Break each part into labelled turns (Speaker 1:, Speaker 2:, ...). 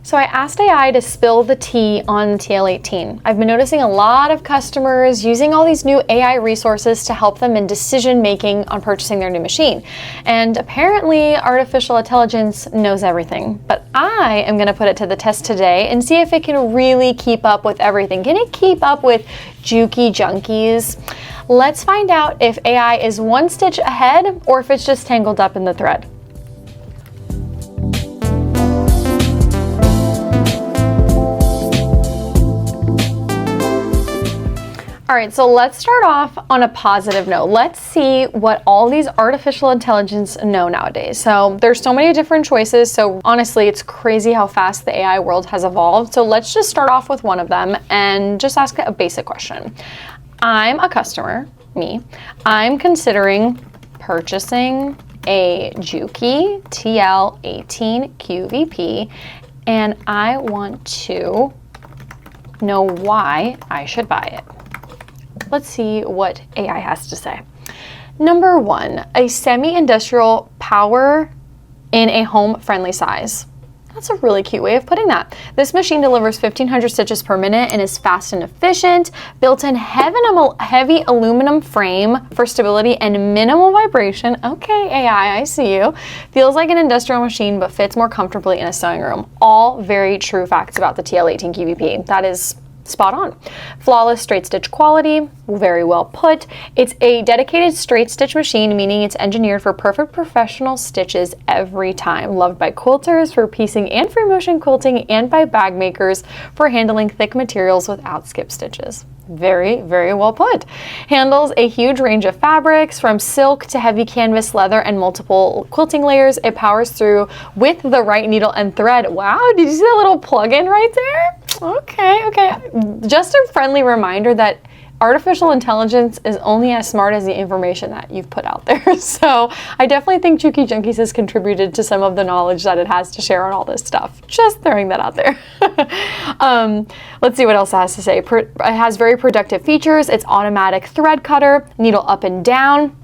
Speaker 1: So I asked AI to spill the tea on the TL18. I've been noticing a lot of customers using all these new AI resources to help them in decision making on purchasing their new machine. And apparently artificial intelligence knows everything, but I am going to put it to the test today and see if it can really keep up with everything. Can it keep up with Juki Junkies? Let's find out if AI is one stitch ahead or if it's just tangled up in the thread. All right, so let's start off on a positive note. Let's see what all these artificial intelligence know nowadays. So there's so many different choices. So honestly, it's crazy how fast the AI world has evolved. So let's just start off with one of them and just ask a basic question. I'm a customer, me. I'm considering purchasing a Juki TL18 QVP, and I want to know why I should buy it. Let's see what AI has to say. Number one, a semi-industrial power in a home-friendly size. That's a really cute way of putting that. This machine delivers 1,500 stitches per minute and is fast and efficient. Built-in heavy aluminum frame for stability and minimal vibration. Okay, AI, I see you. Feels like an industrial machine, but fits more comfortably in a sewing room. All very true facts about the TL18 QVP. That is spot on. Flawless straight stitch quality, very well put. It's a dedicated straight stitch machine, meaning it's engineered for perfect professional stitches every time. Loved by quilters for piecing and free motion quilting, and by bag makers for handling thick materials without skip stitches. Very, very well put. Handles a huge range of fabrics from silk to heavy canvas, leather, and multiple quilting layers. It powers through with the right needle and thread. Wow, did you see that little plug-in right there? Okay. Just a friendly reminder that artificial intelligence is only as smart as the information that you've put out there. So I definitely think Juki Junkies has contributed to some of the knowledge that it has to share on all this stuff. Just throwing that out there. Let's see what else it has to say. It has very productive features. It's automatic thread cutter, needle up and down.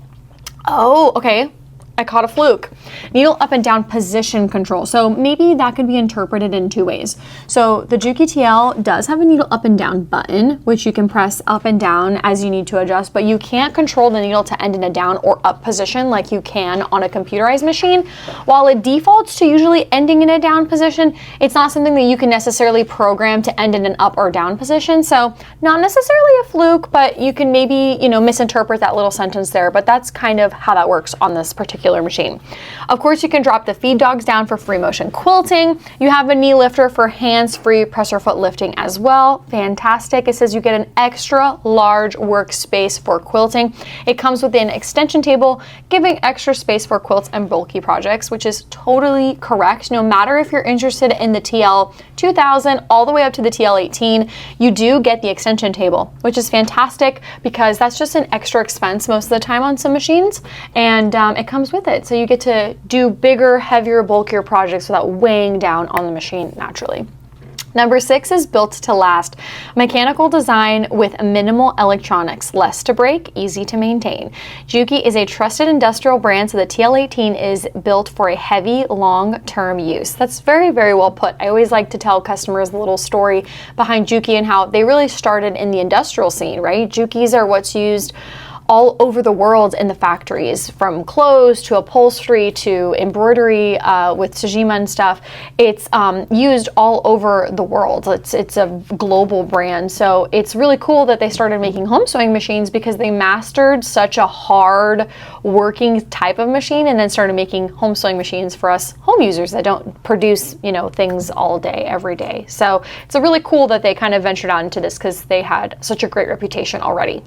Speaker 1: Oh, okay. I caught a fluke. Needle up and down position control. So maybe that could be interpreted in two ways. So the Juki TL does have a needle up and down button, which you can press up and down as you need to adjust, but you can't control the needle to end in a down or up position like you can on a computerized machine. While it defaults to usually ending in a down position, it's not something that you can necessarily program to end in an up or down position. So not necessarily a fluke, but you can maybe, misinterpret that little sentence there, but that's kind of how that works on this particular machine. Of course, you can drop the feed dogs down for free motion quilting. You have a knee lifter for hands-free presser foot lifting as well. Fantastic. It says you get an extra large workspace for quilting. It comes with an extension table, giving extra space for quilts and bulky projects, which is totally correct. No matter if you're interested in the TL 2000 all the way up to the TL18, you do get the extension table, which is fantastic because that's just an extra expense most of the time on some machines, and it comes with it. So you get to do bigger, heavier, bulkier projects without weighing down on the machine naturally. Number 6 is built to last. Mechanical design with minimal electronics, less to break, easy to maintain. Juki is a trusted industrial brand, so the TL18 is built for a heavy, long-term use. That's very, very well put. I always like to tell customers the little story behind Juki and how they really started in the industrial scene, right? Jukis are what's used all over the world in the factories, from clothes to upholstery to embroidery with Tajima and stuff. It's used all over the world. It's a global brand. So it's really cool that they started making home sewing machines because they mastered such a hard working type of machine and then started making home sewing machines for us home users that don't produce, things all day, every day. So it's a really cool that they kind of ventured out into this because they had such a great reputation already.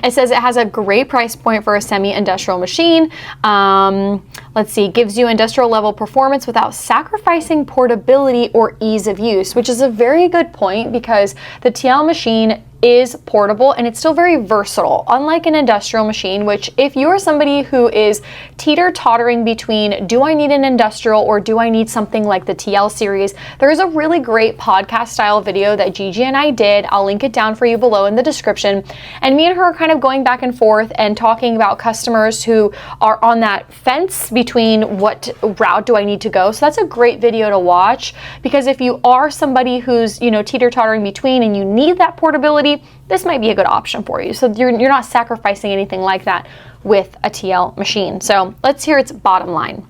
Speaker 1: It says it has a great price point for a semi-industrial machine. Let's see, gives you industrial level performance without sacrificing portability or ease of use, which is a very good point because the TL machine is portable and it's still very versatile, unlike an industrial machine, which if you are somebody who is teeter-tottering between do I need an industrial or do I need something like the TL series, there is a really great podcast style video that Gigi and I did. I'll link it down for you below in the description. And me and her are kind of going back and forth and talking about customers who are on that fence between what route do I need to go. So that's a great video to watch, because if you are somebody who's, you know, teeter-tottering between and you need that portability, this might be a good option for you. So you're not sacrificing anything like that with a TL machine. So let's hear its bottom line.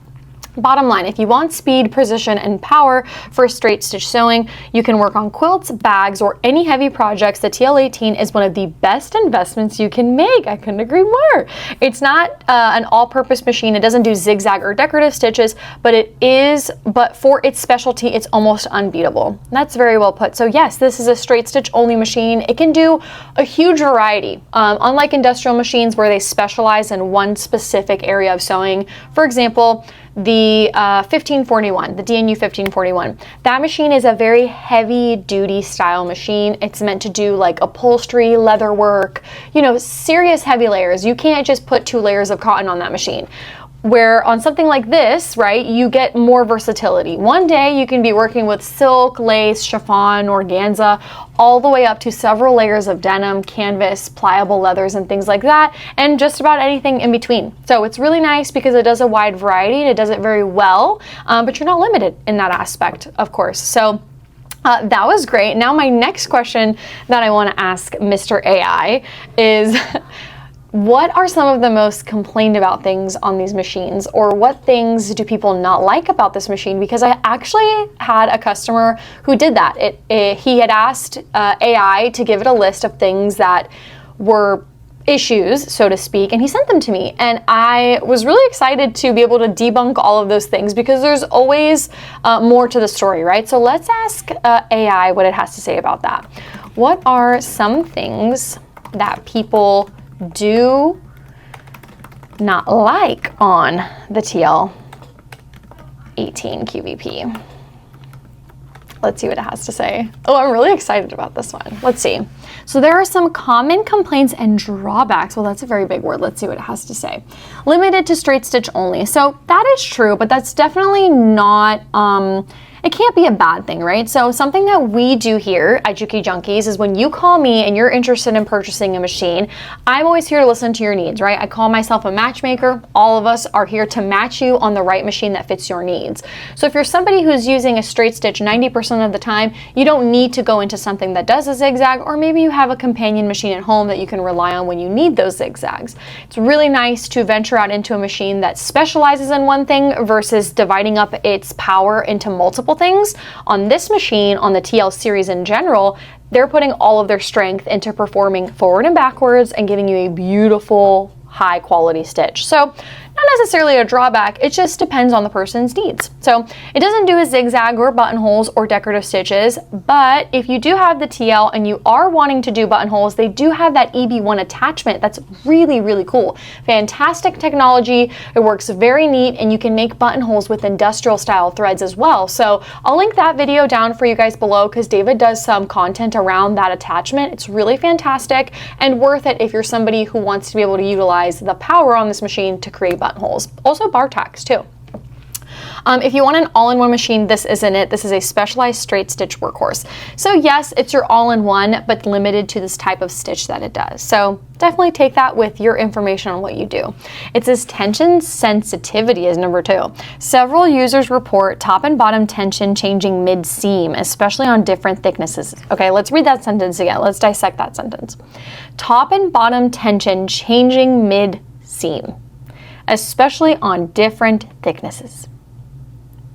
Speaker 1: Bottom line, if you want speed, precision, and power for straight stitch sewing, you can work on quilts, bags, or any heavy projects. The TL18 is one of the best investments you can make. I couldn't agree more. It's not an all-purpose machine. It doesn't do zigzag or decorative stitches, but for its specialty, it's almost unbeatable. That's very well put. So yes, this is a straight stitch only machine. It can do a huge variety. Unlike industrial machines where they specialize in one specific area of sewing. For example, the 1541, the DNU 1541. That machine is a very heavy duty style machine. It's meant to do like upholstery, leather work, you know, serious heavy layers. You can't just put 2 layers of cotton on that machine. Where on something like this, right, you get more versatility. One day you can be working with silk, lace, chiffon, organza, all the way up to several layers of denim, canvas, pliable leathers, and things like that, and just about anything in between. So it's really nice because it does a wide variety and it does it very well, but you're not limited in that aspect, of course. So that was great. Now my next question that I want to ask Mr. AI is, what are some of the most complained about things on these machines, or what things do people not like about this machine? Because I actually had a customer who did that. He had asked AI to give it a list of things that were issues, so to speak, and he sent them to me. And I was really excited to be able to debunk all of those things, because there's always more to the story, right? So let's ask AI what it has to say about that. What are some things that people do not like on the TL18 QVP? Let's see what it has to say. Oh, I'm really excited about this one. Let's see. So there are some common complaints and drawbacks. Well, that's a very big word. Let's see what it has to say. Limited to straight stitch only. So that is true, but that's definitely not, it can't be a bad thing, right? So something that we do here at Juki Junkies is when you call me and you're interested in purchasing a machine, I'm always here to listen to your needs, right? I call myself a matchmaker. All of us are here to match you on the right machine that fits your needs. So if you're somebody who's using a straight stitch 90% of the time, you don't need to go into something that does a zigzag, or maybe you have a companion machine at home that you can rely on when you need those zigzags. It's really nice to venture out into a machine that specializes in one thing versus dividing up its power into multiple things. On this machine, on the TL series in general, they're putting all of their strength into performing forward and backwards and giving you a beautiful, high quality stitch. So not necessarily a drawback, it just depends on the person's needs. So it doesn't do a zigzag or buttonholes or decorative stitches, but if you do have the TL and you are wanting to do buttonholes, they do have that EB1 attachment. That's really, really cool. Fantastic technology. It works very neat, and you can make buttonholes with industrial style threads as well. So I'll link that video down for you guys below, because David does some content around that attachment. It's really fantastic and worth it if you're somebody who wants to be able to utilize the power on this machine to create buttonholes. Also bar tacks too. If you want an all-in-one machine, this isn't it. This is a specialized straight stitch workhorse. So yes, it's your all-in-one, but limited to this type of stitch that it does. So definitely take that with your information on what you do. It says tension sensitivity is number 2. Several users report top and bottom tension changing mid-seam, especially on different thicknesses. Okay, let's read that sentence again. Let's dissect that sentence. Top and bottom tension changing mid-seam, especially on different thicknesses.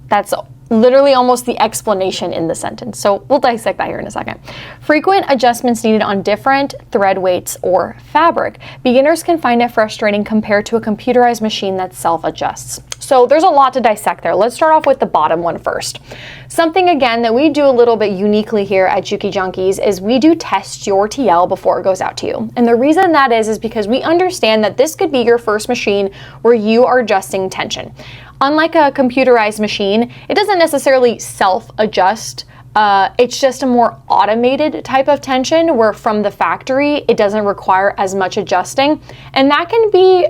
Speaker 1: That's literally almost the explanation in the sentence. So we'll dissect that here in a second. Frequent adjustments needed on different thread weights or fabric. Beginners can find it frustrating compared to a computerized machine that self-adjusts. So there's a lot to dissect there. Let's start off with the bottom one first. Something again that we do a little bit uniquely here at Juki Junkies is we do test your TL before it goes out to you. And the reason that is because we understand that this could be your first machine where you are adjusting tension. Unlike a computerized machine, it doesn't necessarily self-adjust It's just a more automated type of tension where from the factory, it doesn't require as much adjusting. And that can be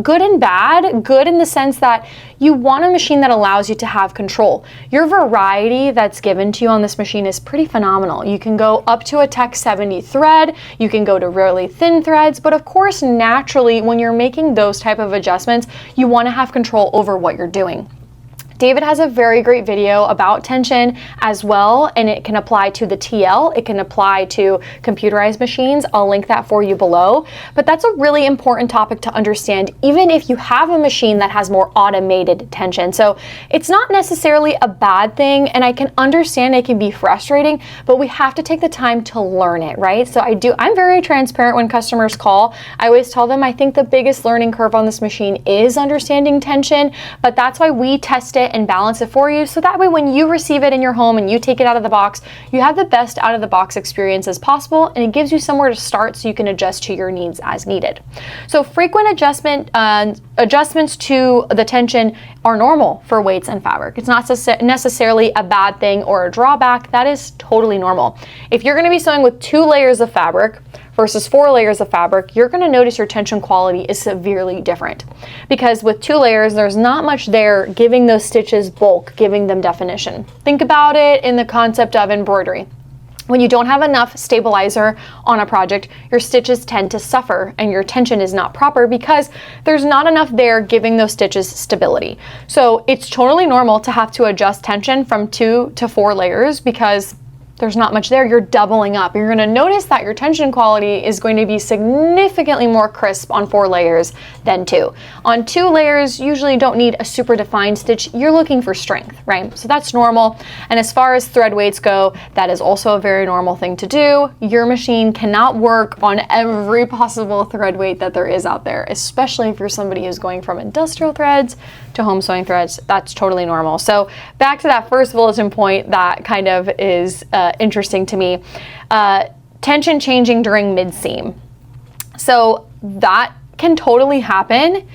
Speaker 1: good and bad. Good in the sense that you want a machine that allows you to have control. Your variety that's given to you on this machine is pretty phenomenal. You can go up to a Tech 70 thread, you can go to really thin threads, but of course, naturally, when you're making those type of adjustments, you want to have control over what you're doing. David has a very great video about tension as well, and it can apply to the TL, it can apply to computerized machines. I'll link that for you below. But that's a really important topic to understand, even if you have a machine that has more automated tension. So it's not necessarily a bad thing, and I can understand it can be frustrating, but we have to take the time to learn it, right? So I'm very transparent when customers call. I always tell them I think the biggest learning curve on this machine is understanding tension, but that's why we test it and balance it for you, so that way when you receive it in your home and you take it out of the box, you have the best out of the box experience as possible, and it gives you somewhere to start so you can adjust to your needs as needed. So frequent adjustments to the tension are normal for weights and fabric. It's not necessarily a bad thing or a drawback. That is totally normal. If you're going to be sewing with 2 layers of fabric versus 4 layers of fabric, you're going to notice your tension quality is severely different. Because with 2 layers, there's not much there giving those stitches bulk, giving them definition. Think about it in the concept of embroidery. When you don't have enough stabilizer on a project, your stitches tend to suffer and your tension is not proper because there's not enough there giving those stitches stability. So it's totally normal to have to adjust tension from 2 to 4 layers because there's not much there. You're doubling up. You're going to notice that your tension quality is going to be significantly more crisp on 4 layers than 2. On 2 layers, usually don't need a super defined stitch. You're looking for strength, right? So that's normal. And as far as thread weights go, that is also a very normal thing to do. Your machine cannot work on every possible thread weight that there is out there, especially if you're somebody who's going from industrial threads to home sewing threads. That's totally normal. So back to that first bulletin point that kind of is interesting to me. Tension changing during mid-seam. So that can totally happen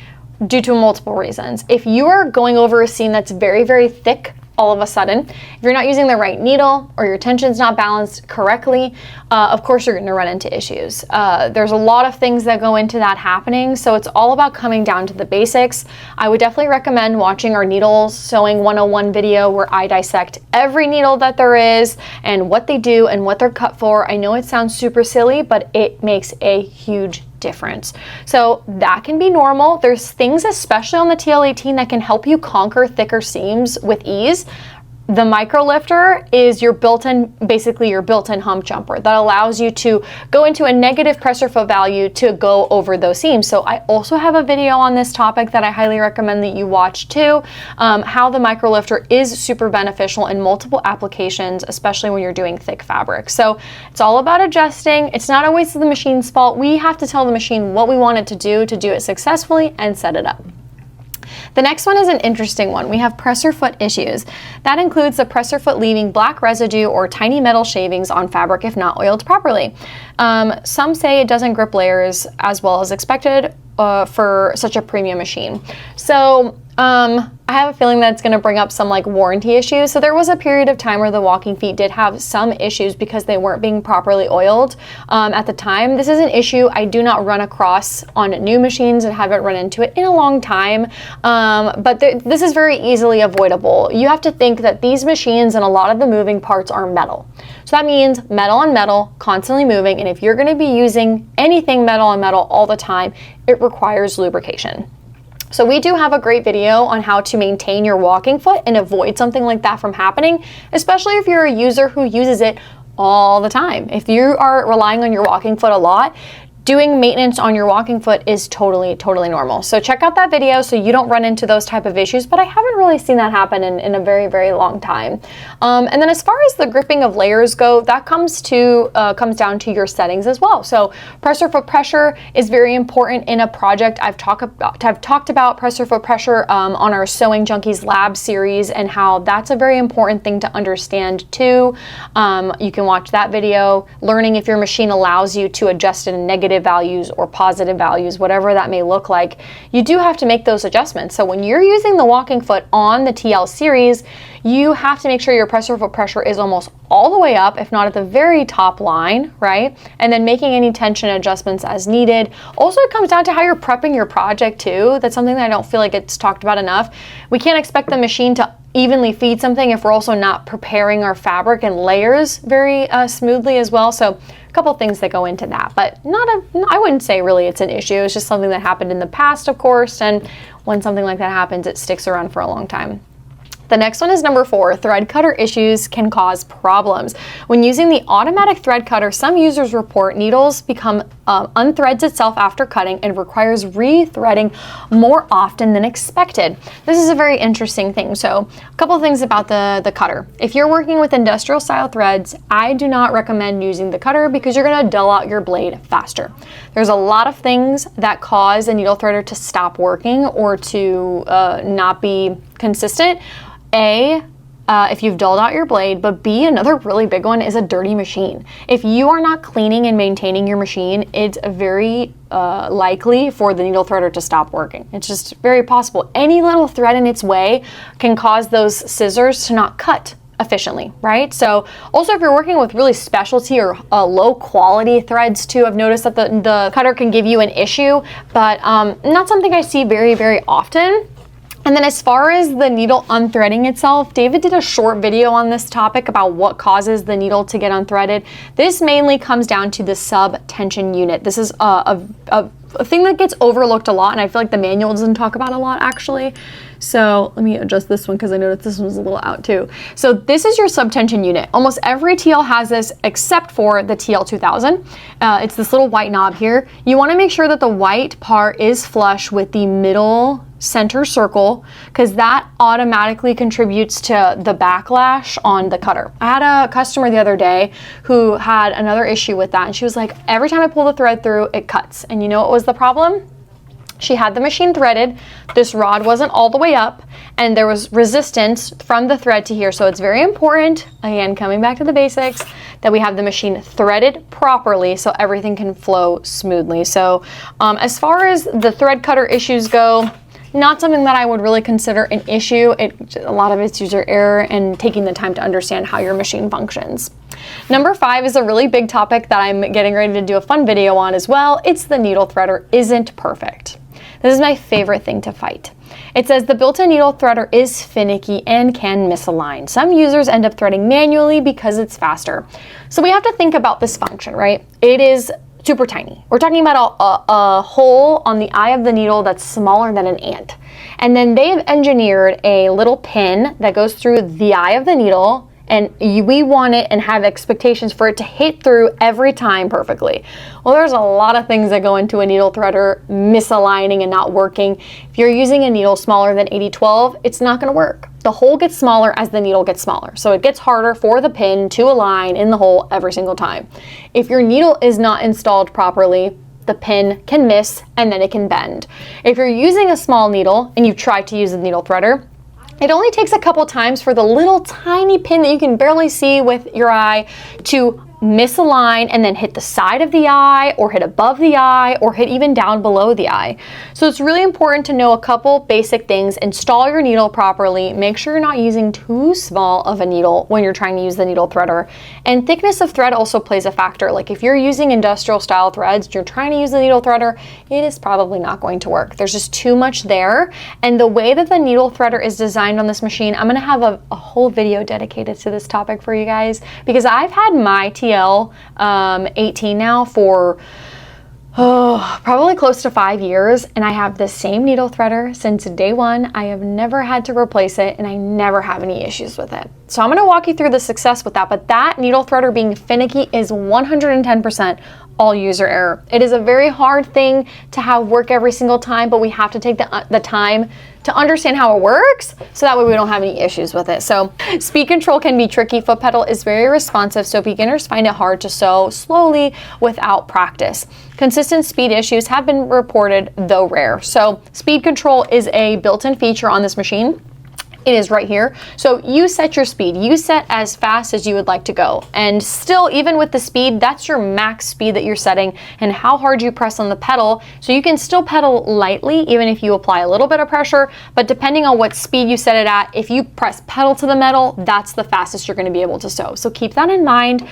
Speaker 1: due to multiple reasons. If you are going over a seam that's very, very thick all of a sudden, if you're not using the right needle or your tension's not balanced correctly, of course you're going to run into issues. There's a lot of things that go into that happening, so it's all about coming down to the basics. I would definitely recommend watching our needles sewing 101 video where I dissect every needle that there is and what they do and what they're cut for. I know it sounds super silly, but it makes a huge difference. So that can be normal. There's things, especially on the TL18, that can help you conquer thicker seams with ease. The micro lifter is your basically your built-in hump jumper that allows you to go into a negative pressure foot value to go over those seams. So I also have a video on this topic that I highly recommend that you watch too, how the micro lifter is super beneficial in multiple applications, especially when you're doing thick fabric. So it's all about adjusting. It's not always the machine's fault. We have to tell the machine what we want it to do it successfully and set it up. The next one is an interesting one. We have presser foot issues. That includes the presser foot leaving black residue or tiny metal shavings on fabric if not oiled properly. Some say it doesn't grip layers as well as expected for such a premium machine. So I have a feeling that it's going to bring up some like warranty issues. So there was a period of time where the walking feet did have some issues because they weren't being properly oiled at the time. This is an issue I do not run across on new machines and haven't run into it in a long time. But this is very easily avoidable. You have to think that these machines and a lot of the moving parts are metal. So that means metal on metal, constantly moving. And if you're going to be using anything metal on metal all the time, it requires lubrication. So we do have a great video on how to maintain your walking foot and avoid something like that from happening, especially if you're a user who uses it all the time. If you are relying on your walking foot a lot, doing maintenance on your walking foot is totally normal. So check out that video so you don't run into those type of issues, but I haven't really seen that happen in a very long time. And then as far as the gripping of layers go, that comes down to your settings as well. So presser foot pressure is very important in a project. I've talked about presser foot pressure on our Sewing Junkies lab series and how that's a very important thing to understand too. You can watch that video, learning if your machine allows you to adjust it in negative values or positive values, whatever that may look like. You do have to make those adjustments. So when you're using the walking foot on the TL series, you have to make sure your press foot pressure is almost all the way up, if not at the very top line, right? And then making any tension adjustments as needed. Also, it comes down to how you're prepping your project too. That's something that I don't feel like it's talked about enough. We can't expect the machine to evenly feed something if we're also not preparing our fabric and layers very smoothly as well. So a couple things that go into that, but I wouldn't say really it's an issue. It's just something that happened in the past, of course, and when something like that happens, it sticks around for a long time. The next one is number 4, thread cutter issues can cause problems. When using the automatic thread cutter, some users report needles become unthreads itself after cutting and requires rethreading more often than expected. This is a very interesting thing. So a couple of things about the cutter. If you're working with industrial style threads, I do not recommend using the cutter because you're going to dull out your blade faster. There's a lot of things that cause a needle threader to stop working or to not be consistent. If you've dulled out your blade, but B, another really big one is a dirty machine. If you are not cleaning and maintaining your machine, it's very likely for the needle threader to stop working. It's just very possible. Any little thread in its way can cause those scissors to not cut efficiently, right? So also if you're working with really specialty or low quality threads too, I've noticed that the cutter can give you an issue, but not something I see very, very often. And then as far as the needle unthreading itself, David did a short video on this topic about what causes the needle to get unthreaded. This mainly comes down to the sub-tension unit. This is a thing that gets overlooked a lot, and I feel like the manual doesn't talk about a lot actually. So let me adjust this one because I noticed this one's a little out too. So this is your sub-tension unit. Almost every TL has this except for the TL2000. It's this little white knob here. You want to make sure that the white part is flush with the middle center circle because that automatically contributes to the backlash on the cutter. I had a customer the other day who had another issue with that, and she was like, every time I pull the thread through, it cuts. And you know what was the problem? She had the machine threaded, this rod wasn't all the way up, and there was resistance from the thread to here. So it's very important, again, coming back to the basics, that we have the machine threaded properly so everything can flow smoothly. So as far as the thread cutter issues go, not something that I would really consider an issue. A lot of it's user error and taking the time to understand how your machine functions. Number 5 is a really big topic that I'm getting ready to do a fun video on as well. It's the needle threader isn't perfect. This is my favorite thing to fight. It says the built-in needle threader is finicky and can misalign. Some users end up threading manually because it's faster. So we have to think about this function, right? It is super tiny. We're talking about a hole on the eye of the needle that's smaller than an ant. And then they've engineered a little pin that goes through the eye of the needle, and we want it and have expectations for it to hit through every time perfectly. Well, there's a lot of things that go into a needle threader misaligning and not working. If you're using a needle smaller than 8012, it's not going to work. The hole gets smaller as the needle gets smaller. So it gets harder for the pin to align in the hole every single time. If your needle is not installed properly, the pin can miss and then it can bend. If you're using a small needle and you've tried to use a needle threader, it only takes a couple times for the little tiny pin that you can barely see with your eye to misalign and then hit the side of the eye or hit above the eye or hit even down below the eye. So it's really important to know a couple basic things. Install your needle properly. Make sure you're not using too small of a needle when you're trying to use the needle threader. And thickness of thread also plays a factor. Like if you're using industrial style threads, you're trying to use the needle threader, it is probably not going to work. There's just too much there. And the way that the needle threader is designed on this machine, I'm going to have a whole video dedicated to this topic for you guys because I've had my TL18 now for probably close to 5 years, and I have the same needle threader since day one. I have never had to replace it, and I never have any issues with it. So I'm going to walk you through the success with that, but that needle threader being finicky is 110% all user error. It is a very hard thing to have work every single time, but we have to take the time to understand how it works so that way we don't have any issues with it. So speed control can be tricky. Foot pedal is very responsive, so beginners find it hard to sew slowly without practice. Consistent speed issues have been reported, though rare. So speed control is a built-in feature on this machine. It is right here. So you set your speed. You set as fast as you would like to go. And still, even with the speed, that's your max speed that you're setting and how hard you press on the pedal. So you can still pedal lightly, even if you apply a little bit of pressure, but depending on what speed you set it at, if you press pedal to the metal, that's the fastest you're gonna be able to sew. So keep that in mind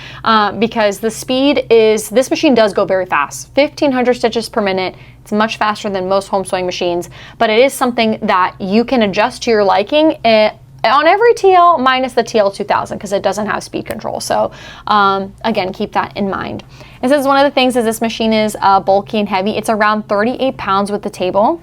Speaker 1: because the speed is, this machine does go very fast, 1,500 stitches per minute. It's much faster than most home sewing machines, but it is something that you can adjust to your liking on every TL minus the TL2000 because it doesn't have speed control. So again, keep that in mind. It says one of the things is this machine is bulky and heavy. It's around 38 pounds with the table.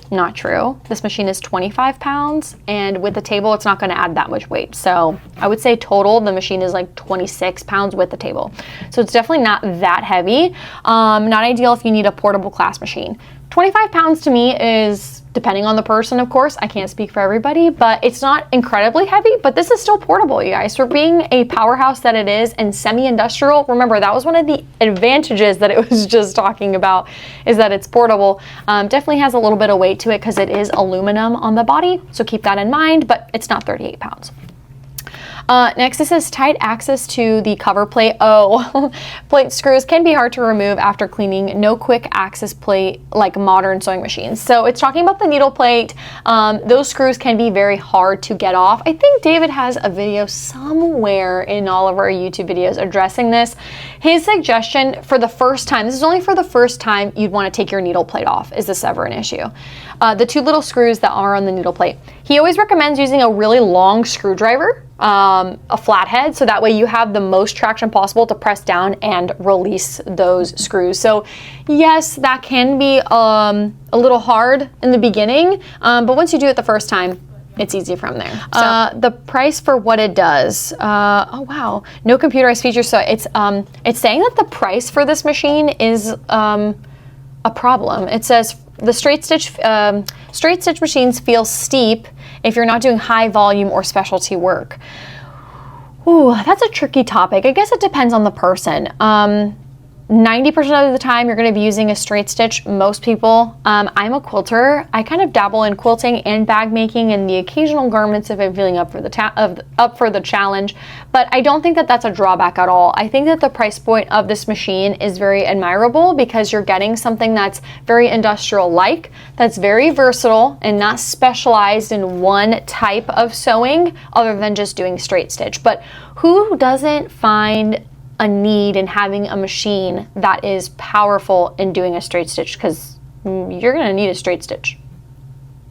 Speaker 1: Not true. This machine is 25 pounds and with the table, it's not going to add that much weight. So I would say total, the machine is like 26 pounds with the table. So it's definitely not that heavy. Not ideal if you need a portable class machine. 25 pounds to me is, depending on the person, of course, I can't speak for everybody, but it's not incredibly heavy, but this is still portable, you guys. For being a powerhouse that it is and semi-industrial, remember that was one of the advantages that it was just talking about, is that it's portable. Definitely has a little bit of weight to it because it is aluminum on the body, so keep that in mind, but it's not 38 pounds. Next, it says tight access to the cover plate. Oh, plate screws can be hard to remove after cleaning. No quick access plate like modern sewing machines. So it's talking about the needle plate. Those screws can be very hard to get off. I think David has a video somewhere in all of our YouTube videos addressing this. His suggestion for the first time, this is only for the first time you'd want to take your needle plate off. Is this ever an issue? The two little screws that are on the needle plate. He always recommends using a really long screwdriver, a flathead, so that way you have the most traction possible to press down and release those screws. So yes, that can be a little hard in the beginning, but once you do it the first time, it's easy from there. The price for what it does. Oh wow, no computerized features. So it's saying that the price for this machine is a problem. It says the straight stitch machines feel steep if you're not doing high volume or specialty work. Ooh, that's a tricky topic. I guess it depends on the person. 90% of the time you're going to be using a straight stitch. Most people, I'm a quilter. I kind of dabble in quilting and bag making and the occasional garments if I'm feeling up for the challenge, but I don't think that that's a drawback at all. I think that the price point of this machine is very admirable because you're getting something that's very industrial-like, that's very versatile and not specialized in one type of sewing other than just doing straight stitch. But who doesn't find a need in having a machine that is powerful in doing a straight stitch? Because you're going to need a straight stitch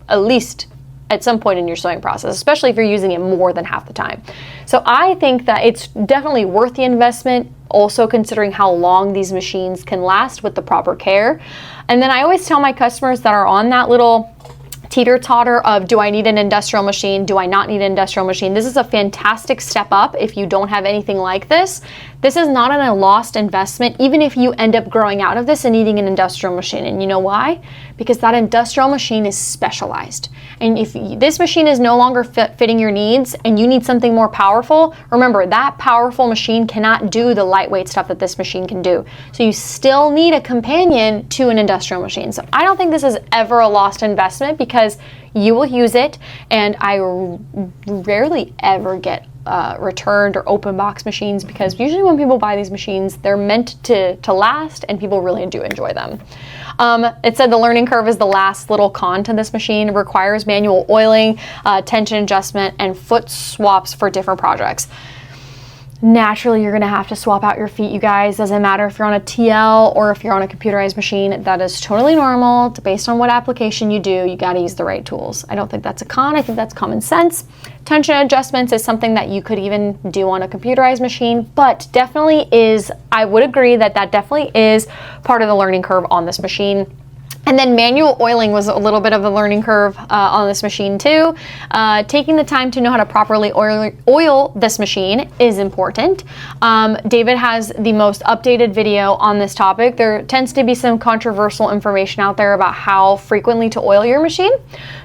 Speaker 1: at least at some point in your sewing process, especially if you're using it more than half the time. So I think that it's definitely worth the investment, also considering how long these machines can last with the proper care. And then I always tell my customers that are on that little teeter-totter of, do I need an industrial machine? Do I not need an industrial machine? This is a fantastic step up if you don't have anything like this. This is not a lost investment, even if you end up growing out of this and needing an industrial machine. And you know why? Because that industrial machine is specialized. And if this machine is no longer fitting your needs and you need something more powerful, remember that powerful machine cannot do the lightweight stuff that this machine can do. So you still need a companion to an industrial machine. So I don't think this is ever a lost investment because you will use it, and I rarely ever get returned or open box machines because usually when people buy these machines, they're meant to last and people really do enjoy them. It said the learning curve is the last little con to this machine. It requires manual oiling, tension adjustment, and foot swaps for different projects. Naturally, you're gonna have to swap out your feet, you guys. Doesn't matter if you're on a TL or if you're on a computerized machine. That is totally normal. Based on what application you do, you gotta use the right tools. I don't think that's a con. I think that's common sense. Tension adjustments is something that you could even do on a computerized machine, but definitely is, I would agree that that definitely is part of the learning curve on this machine. And then manual oiling was a little bit of a learning curve on this machine too. Taking the time to know how to properly oil this machine is important. David has the most updated video on this topic. There tends to be some controversial information out there about how frequently to oil your machine.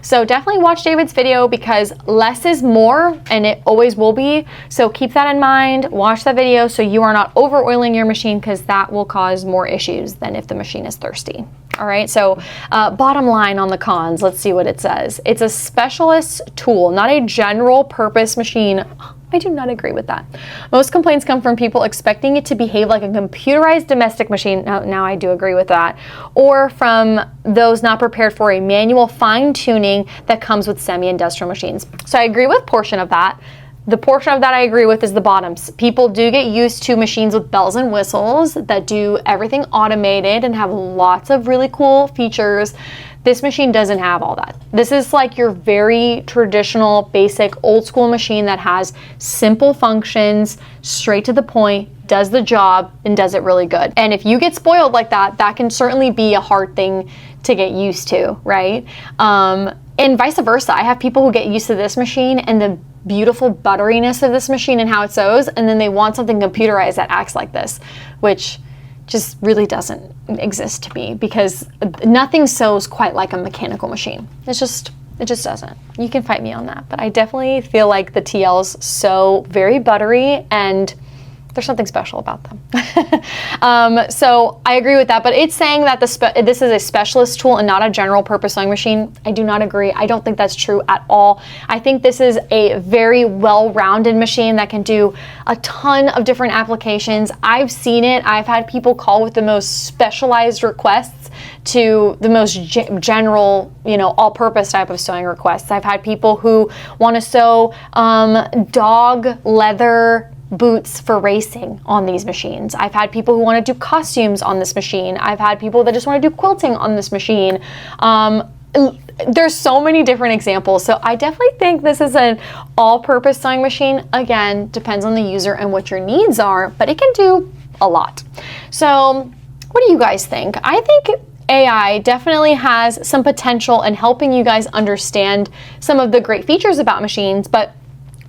Speaker 1: So definitely watch David's video because less is more, and it always will be. So keep that in mind. Watch that video so you are not over oiling your machine because that will cause more issues than if the machine is thirsty. All right, so bottom line on the cons, let's see what it says. It's a specialist tool, not a general purpose machine. I do not agree with that. Most complaints come from people expecting it to behave like a computerized domestic machine. Now I do agree with that. Or from those not prepared for a manual fine-tuning that comes with semi-industrial machines. So I agree with portion of that. The portion of that I agree with is the bottoms. People do get used to machines with bells and whistles that do everything automated and have lots of really cool features. This machine doesn't have all that. This is like your very traditional, basic, old school machine that has simple functions, straight to the point, does the job, and does it really good. And if you get spoiled like that, that can certainly be a hard thing to get used to, right? And vice versa. I have people who get used to this machine and the beautiful butteriness of this machine and how it sews, and then they want something computerized that acts like this, which just really doesn't exist to me, because nothing sews quite like a mechanical machine. It just doesn't. You can fight me on that, but I definitely feel like the TLs sew very buttery, and there's something special about them. So I agree with that, but it's saying that this is a specialist tool and not a general purpose sewing machine. I do not agree. I don't think that's true at all. I think this is a very well-rounded machine that can do a ton of different applications. I've seen it. I've had people call with the most specialized requests to the most general, all-purpose type of sewing requests. I've had people who want to sew dog leather boots for racing on these machines. I've had people who want to do costumes on this machine. I've had people that just want to do quilting on this machine. There's so many different examples. So I definitely think this is an all-purpose sewing machine. Again, depends on the user and what your needs are, but it can do a lot. So what do you guys think? I think AI definitely has some potential in helping you guys understand some of the great features about machines, but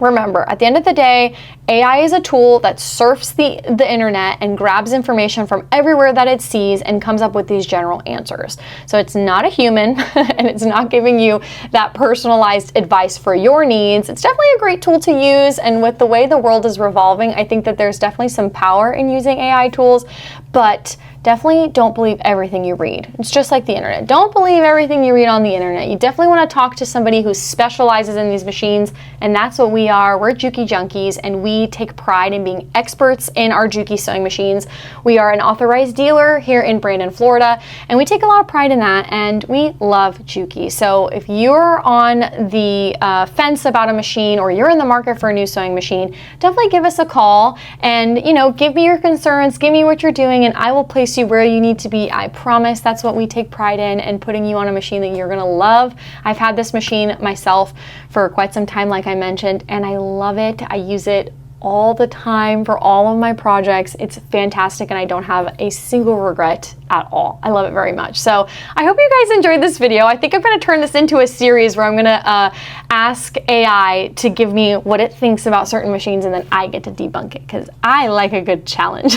Speaker 1: remember, at the end of the day, AI is a tool that surfs the internet and grabs information from everywhere that it sees and comes up with these general answers. So it's not a human and it's not giving you that personalized advice for your needs. It's definitely a great tool to use, and with the way the world is revolving, I think that there's definitely some power in using AI tools, but definitely don't believe everything you read. It's just like the internet. Don't believe everything you read on the internet. You definitely want to talk to somebody who specializes in these machines, and that's what we are. We're Juki Junkies, and we take pride in being experts in our Juki sewing machines. We are an authorized dealer here in Brandon, Florida, and we take a lot of pride in that, and we love Juki. So if you're on the fence about a machine, or you're in the market for a new sewing machine, definitely give us a call and, give me your concerns, give me what you're doing, and I will place you where you need to be. I promise. That's what we take pride in, and putting you on a machine that you're gonna love. I've had this machine myself for quite some time, like I mentioned, and I love it. I use it all the time for all of my projects. It's fantastic, and I don't have a single regret at all. I love it very much. So I hope you guys enjoyed this video. I think I'm going to turn this into a series where I'm going to ask AI to give me what it thinks about certain machines, and then I get to debunk it, because I like a good challenge.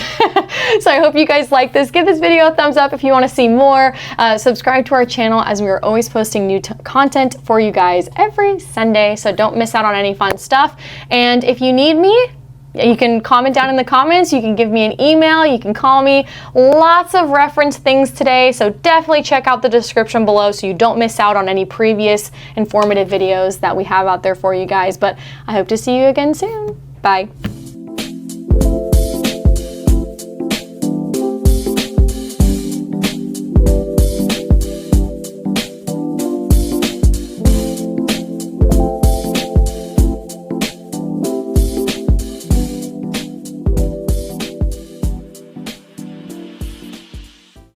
Speaker 1: So I hope you guys like this. Give this video a thumbs up if you want to see more. Subscribe to our channel, as we are always posting new content for you guys every Sunday, so don't miss out on any fun stuff. And if you need me, you can comment down in the comments, you can give me an email, you can call me. Lots of reference things today, so definitely check out the description below so you don't miss out on any previous informative videos that we have out there for you guys. But I hope to see you again soon. Bye.